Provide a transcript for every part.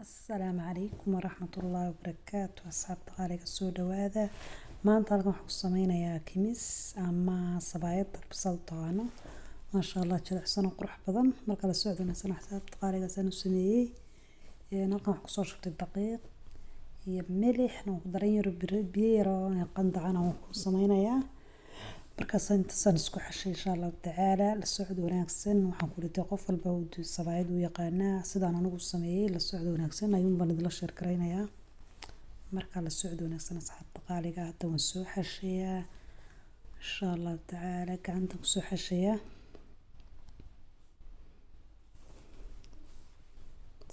Asalaamu calaykum waraxmatullaahi wabarakaatu asxaabta qaaliga soo dhawaada. Maanta halkan waxaan ku sameynayaa kimis ama sabaayad basal taqaano. Maasha Allah jilicsan oo qurux badan. Marka la socdo wanaagsan asxaabta qaaliga saan u sameeyay. Halkan waxaan ku soo shubtay daqiiq iyo milix oo ku daran yar biyo yar oo qandacan oo ku sameynayaa. Markaas intaan isku xashay insha Allah tacaala la socdo wanaagsan waxaan ku riday qof walba uu sabaayad u yaqaana sidaan anigu sameeyay la socdo wanaagsan ayuun baan idin la sheer gareynayaa. Marka la socdo wanaagsan asxaabta qaaliga hadda waan soo xashayaa insha Allah tacaala gacanta ku soo xashayaa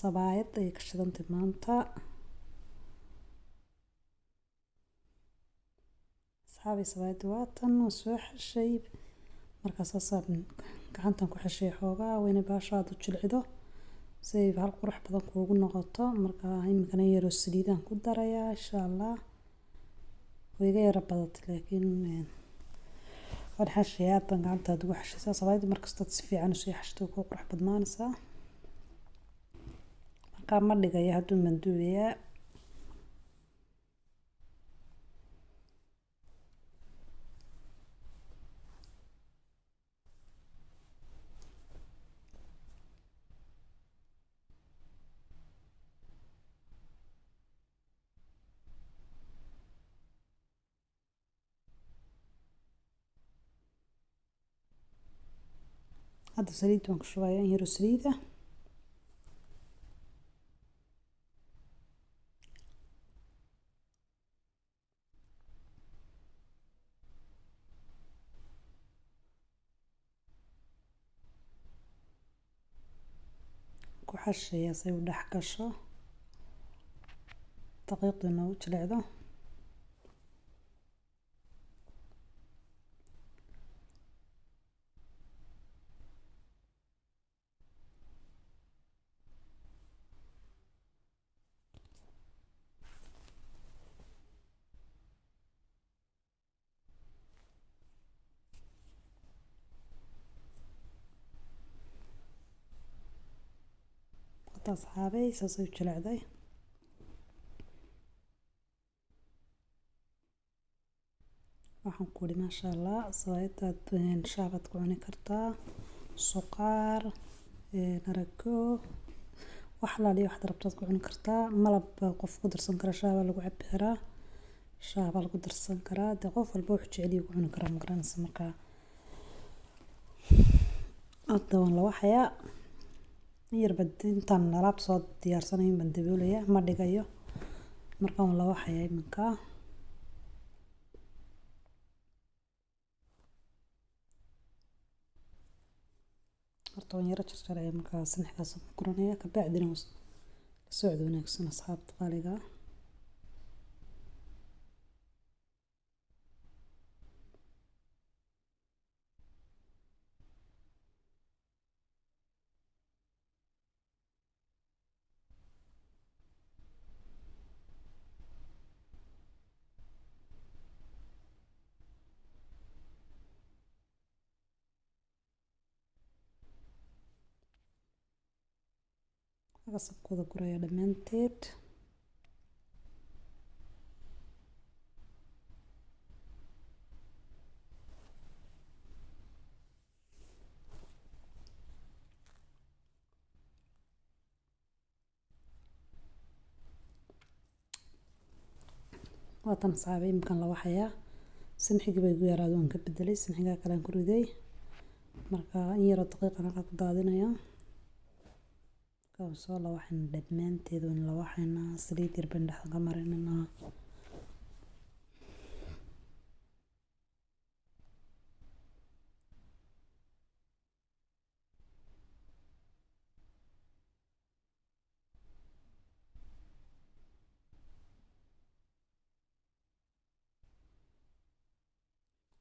sabaayad ay ka shidantay maanta. Asxaabi sabaayad waatan oo soo xashay markaas asaabn gacantan ku xashay xoogaa wayna baashaad u jilcido si ay hal qurux badan kuugu noqoto. Marka imikana yar oo saliidaan ku darayaa insha Allah way iga yara badatay laakiin waan xashayaa tan gacanta ugu xashaysaa sabaayad markasta si fiican u sii xashto ku qurux badnaanaysaa. Marka ma dhigaya haduu manduubiya hadda saliid waan ku shubayaa in yar oo saliid ah ku xashayaa si ay u dhex gasho daqiiqdana u jilicdo. asxaabay saasay u jilicday waxaan ku wadi maasha Allah sabaayadaad shaabaad ku cuni kartaa suqaar narago wax la liyo waxaad rabto ku cuni kartaa malab qof ku darsan kara shaaba lagu cabi karaa shaaba lagu darsan karaa de qof walba wuxuu jecel yahay ku cuni karaa magaranaysa. Marka hadda waan la waxayaa yar bad intaan alaab soo diyaarsanayn baan daboolaya ma dhigayo marka waan la waxayaa iminka horta waan yara jarjaraya marka sinxkaas ku guranaya ka bacdina la socdo wanaagsan asxaabta qaaliga qasabkooda guraya dhammaanteed. waatan asxaabay imkan la waxayaa sinxigii bay igu yaraado waan ka bedelay sinxigaa kale aan ku riday marka in yar oo daqiiqan halka ku daadinayaa soo la waxaan dhammaanteed waan la waxaynaa saliid yar baan dhexda ka marinaynaa.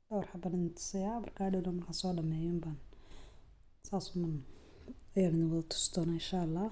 dhowr xabban intisayaa marka dhowr marka soo dhameeyo baan saas man ayaan wada tustoona insha Allah.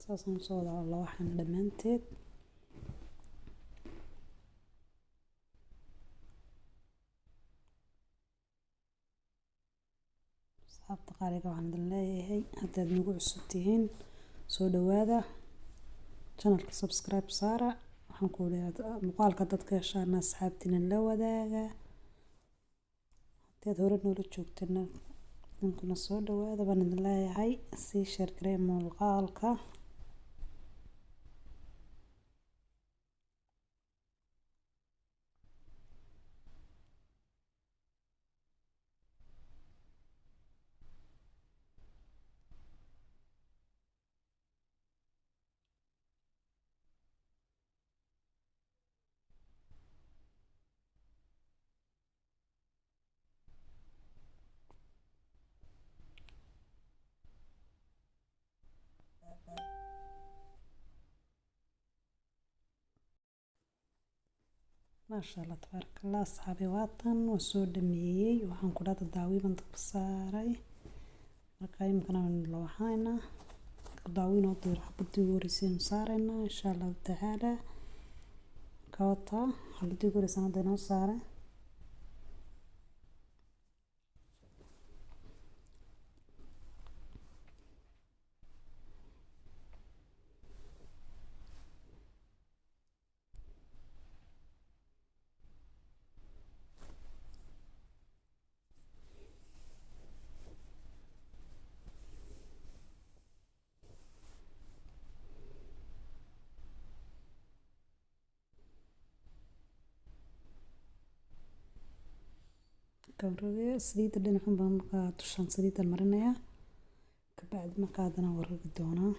saasaan soo wada waxaan dhammaanteed. asxaabta qaaliga waxaan idin leeyahay haddaad nagu cusub tihiin soo dhawaada channelka subscribe saara. waxaan ku leeyahay muuqaalka dadka heshaan asxaabtiina la wadaaga. haddaad hore noola joogtana idinkuna soo dhawaada baan idin leeyahay. sii share garee muuqaalka. maasha Allah tabaaraka Allah. asxaabi waatan waa soo dhameeyay waxaan ku dhaada daawiban dabka saaray marka imkana la waxayna daawino dir xabadii horeysay saarayna insha Allah taala kaata xabadii horeysay hadana saaray كبرية سريد اللي نحن بنبقى تشان سريد المرنية كبعد ما قادنا ورق الدونة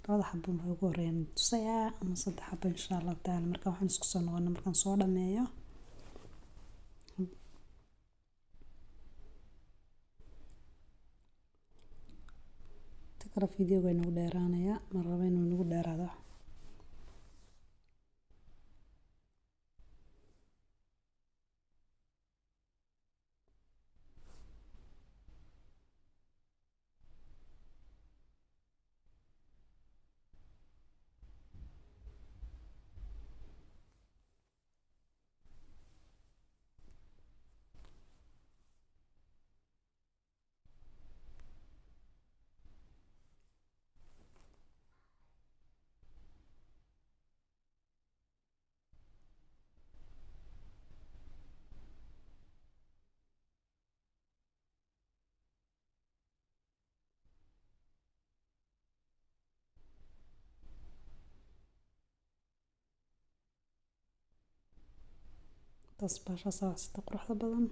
labada xabo ma ugu horeeyaan tusaya ama saddex xabo insha Allah taala marka waxaan isku soo noqonaa markaan soo dhameeyo takra fiidiyoga inuu dheeraanaya ma rabo inuu nagu dheeraado taas baasha saasta quruxda badan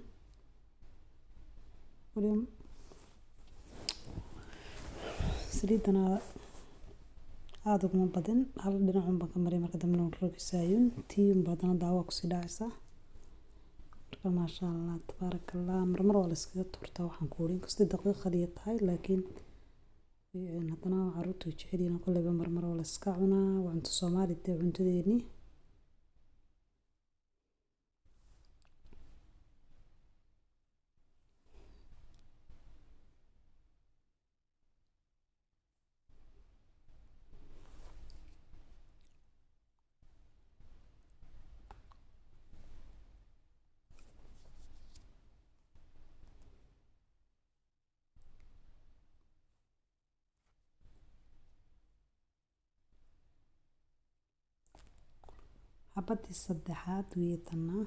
waliba saliidana aad ugu badan hal dhinac un baan ka maray marka dambe aan rogisaayun tii un badan daawo ku sii dhacaysa marka maasha Allah tabaaraka Allah marmar wala iskaga turtaa waxaan ku orin kasta daqiiqadii tahay laakiin hadana caruurtu jecel yihiin kulliba marmar wala iska cunaa waa cunto Soomaali tii cuntadeeni xabadii saddexaad weeytana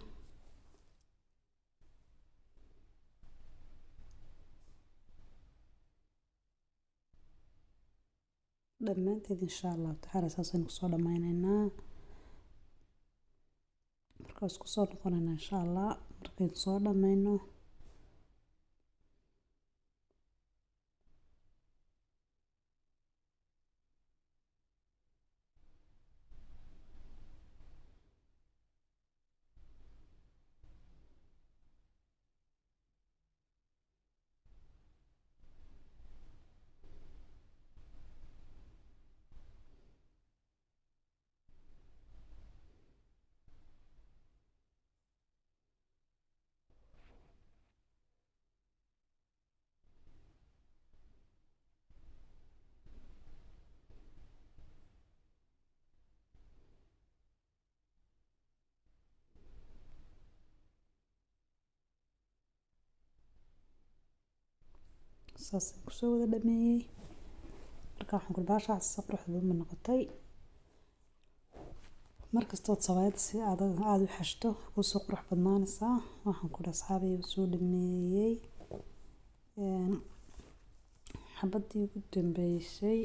dhammaanteed insha allahu tacaala saasaynu kusoo dhammaynaynaa. Markaa isku soo noqonaynaa insha allah markaynu soo dhammayno. saasaan kusoo wada dhameeyey. Marka waxaan ku baashaa si quruxda u noqotay. markastood sabaayad si adag aad u xashto ku soo qurux badnaanaysaa. waxaan ku asxaabay soo dhameeyey xabadii ugu dambeysay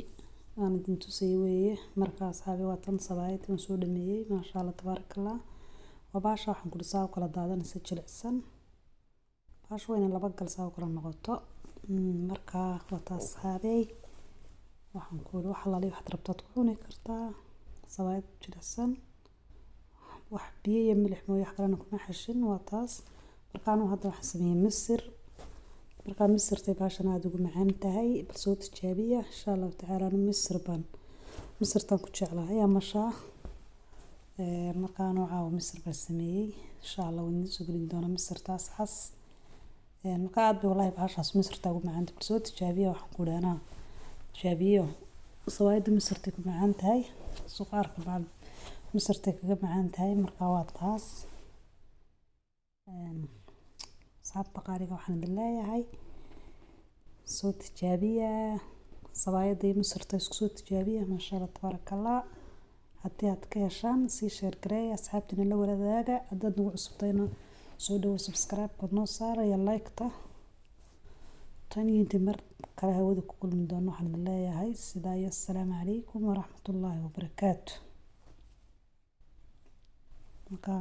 aan idin tusay weeye. markaa asxaabay waa tan sabaayad aan soo dhameeyey maasha Allah tabarakallah. baasha waxaan ku dhisaa kala daadanaysa jilicsan. baasha wayna laba gal saa kala noqoto. markaa wata asxaabay waxaan ku wax la leeyahay rabtaad ku cuni kartaa sabaayad jilicsan. wax biyo iyo milix mooy wax kale kuma xashin waa taas. markaan hadda waxaan sameeyay misir. markaa misirtay baashan aad ugu macaan tahay bal soo tijaabiya insha Allah tacaala misirtan ku jeclahay ama shaa. markaan waxaa misir baan sameeyay insha Allah waan soo gelin doonaa misirtaas xas. markaa aad wallahi baashaas misirta ugu macaan bal soo tijaabiya waxaan ku dhaanaa tijaabiyo sawaayada misirta ku macaan tahay suqaarka baan misirta kaga macaan tahay markaa waa taas. saabta qaariga waxaan leeyahay soo tijaabiya sawaayada misirta isku soo tijaabiya maasha Allah tabarakallah. haddii aad ka heshaan sii share gareey asxaabtina la wadaaga. haddaad nagu cusubtayna soo dhawo subscribe ka noo saara iyo like ta. tan inta mar kale hawada ku kulmi doono waxaan leeyahay sidaa iyo assalaamu calaykum waraxmatullaahi wabarakaatuh. markaa